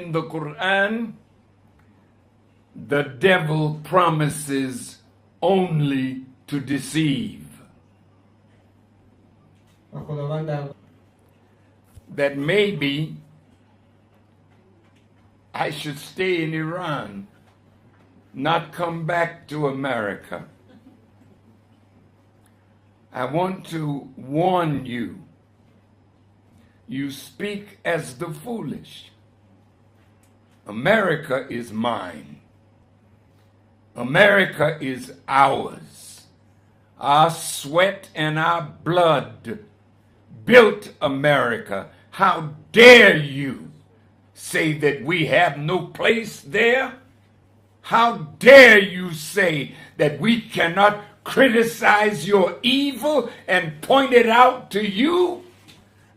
in the Quran, the devil promises only to deceive. That maybe I should stay in Iran, not come back to America. I want to warn you. You speak as the foolish. America is mine. America is ours. Our sweat and our blood built America. How dare you say that we have no place there? How dare you say that we cannot criticize your evil and point it out to you?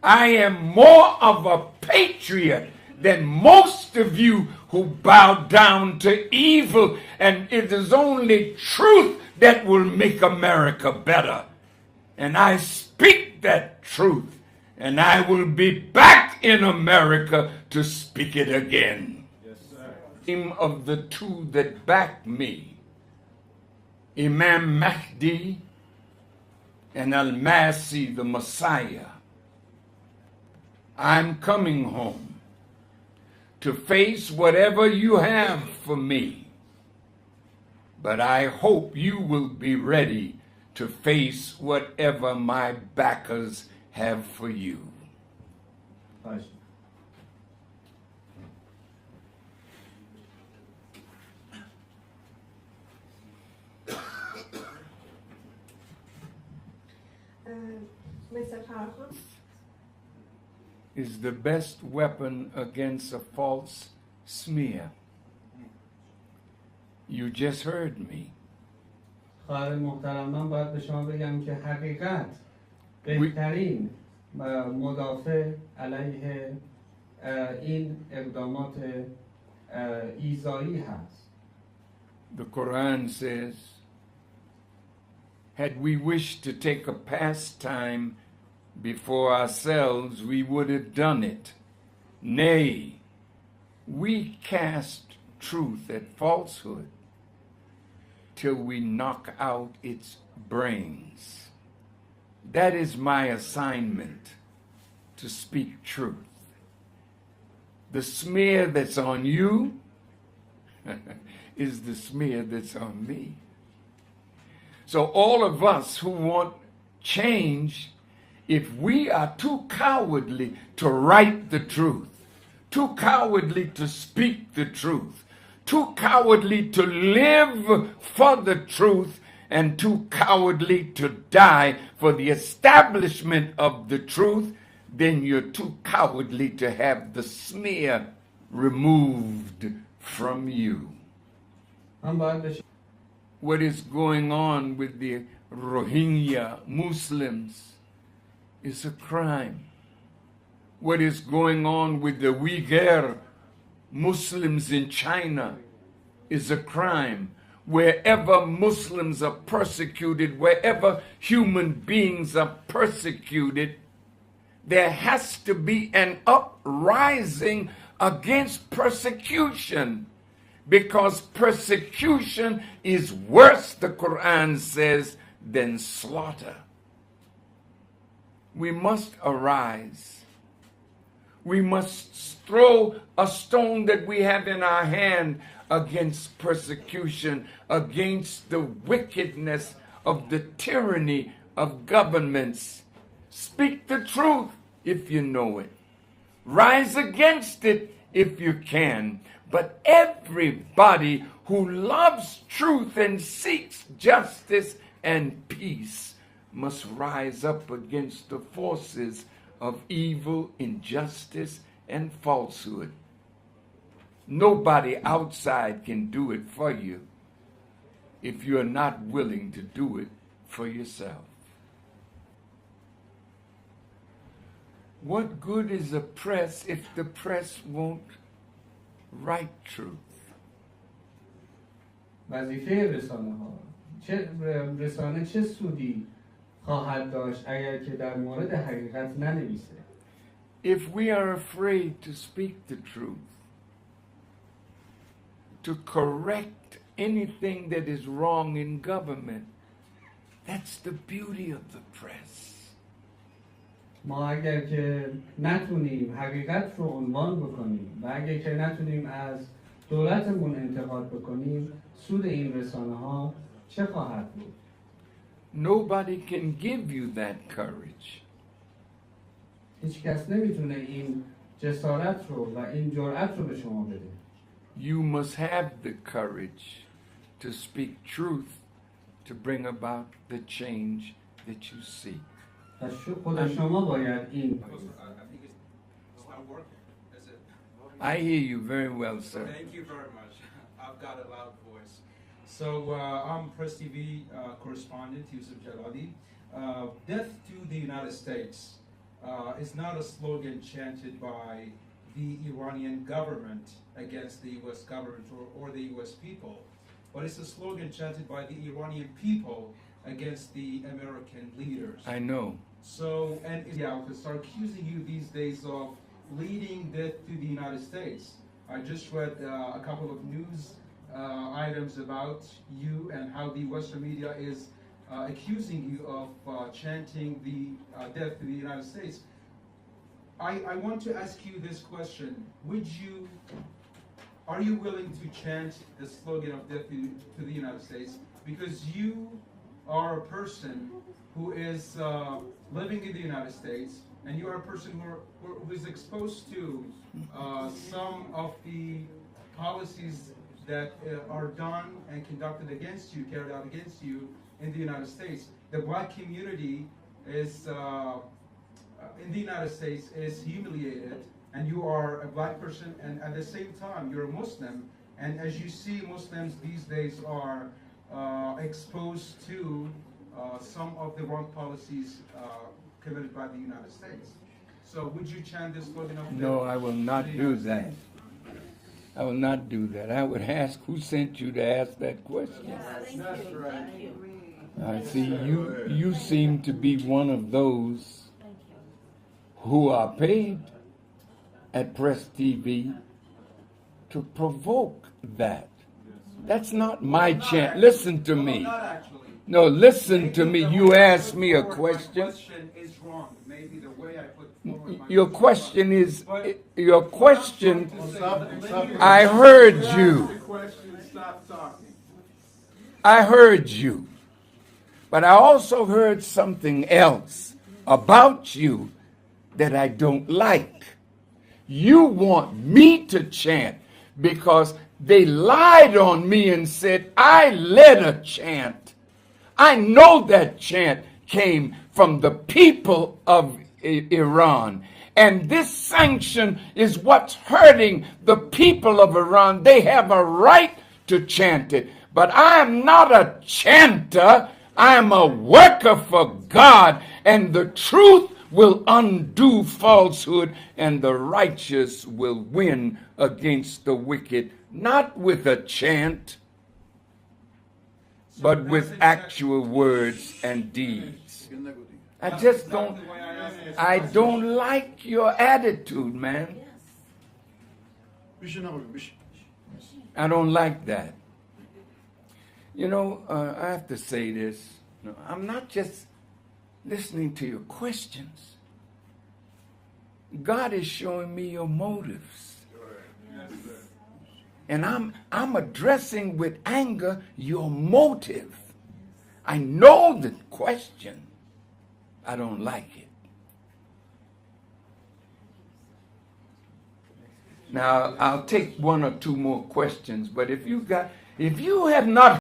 I am more of a patriot than most of you who bow down to evil, and it is only truth that will make America better. And I speak that truth, and I will be back in America to speak it again. Yes, sir. Name of the two that back me, Imam Mahdi and Al-Masih, the Messiah. I'm coming home to face whatever you have for me, but I hope you will be ready to face whatever my backers have for you. Is the best weapon against a false smear. You just heard me. خواهر محترم، من باید به شما بگم که حقیقت بهترین مدافع علیه این اقدامات ایذایی هست. The Quran says, had we wished to take a pastime before ourselves, we would have done it. Nay, we cast truth at falsehood till we knock out its brains. That is my assignment, to speak truth. The smear that's on you is the smear that's on me. So all of us who want change, if we are too cowardly to write the truth, too cowardly to speak the truth, too cowardly to live for the truth, and too cowardly to die for the establishment of the truth, then you're too cowardly to have the smear removed from you. What is going on with the Rohingya Muslims is a crime. What is going on with the Uyghur Muslims in China is a crime. Wherever Muslims are persecuted, wherever human beings are persecuted, there has to be an uprising against persecution, because persecution is worse, the Quran says, than slaughter. We must arise. We must throw a stone that we have in our hand against persecution, against the wickedness of the tyranny of governments. Speak the truth if you know it. Rise against it if you can. But everybody who loves truth and seeks justice and peace must rise up against the forces of evil, injustice, and falsehood. Nobody outside can do it for you if you're not willing to do it for yourself. What good is a press if the press won't write truth? وظیفه رسانه ها رسانه چه سودی خواهد داشت اگر که در مورد حقیقت ننویسه؟ If we are afraid to speak the truth, to correct anything that is wrong in government. That's the beauty of the press. ما اگر که نتونیم حقیقت رو عنوان بکنیم و اگر که نتونیم از دولتمون انتقاد بکنیم، سود این رسانه ها چه خواهد بود؟ Nobody can give you that courage. هیچ کس نمیتونه این جسارت رو و این جرأت رو به شما بده. You must have the courage to speak truth to bring about the change that you seek. و خود شما باید این I hear you very well, sir. Thank you very much. I've got a loud voice. So I'm Press TV correspondent Yusuf Jalali. Death to the United States is not a slogan chanted by the Iranian government against the U.S. government or the U.S. people, but it's a slogan chanted by the Iranian people against the American leaders. I know. So, and yeah, to start accusing you these days of leading death to the United States. I just read a couple of news items about you and how the Western media is accusing you of chanting the death to the United States. I want to ask you this question. Are you willing to chant the slogan of death to the United States? Because you are a person who is living in the United States, and you are a person who is exposed to some of the policies that are done and conducted against you, carried out against you in the United States. The black community is in the United States is humiliated, and you are a black person, and at the same time you're a Muslim, and as you see, Muslims these days are exposed to some of the wrong policies committed by the United States. So would you chant this slogan of No, I will not do that. I will not do that. I would ask who sent you to ask that question. That's right. I see you seem to be one of those who are paid at Press TV to provoke that. That's not my chant. Listen to me. Not actually. No, listen to me. You asked me a question. My question is wrong. Maybe the way I put forward my Your question is, your question, Stop. I heard you. Stop talking. I heard you. But I also heard something else about you that I don't like. You want me to chant because they lied on me and said I led a chant. I know that chant came from the people of Iran. And this sanction is what's hurting the people of Iran. They have a right to chant it. But I am not a chanter. I am a worker for God. And the truth will undo falsehood, and the righteous will win against the wicked. Not with a chant, but with actual words and deeds. I just don't, I don't like your attitude, man. I don't like that. You know, I have to say this. No, I'm not just listening to your questions. God is showing me your motives. And I'm addressing with anger your motive. I know the question. I don't like it. Now, I'll take one or two more questions, but if you have not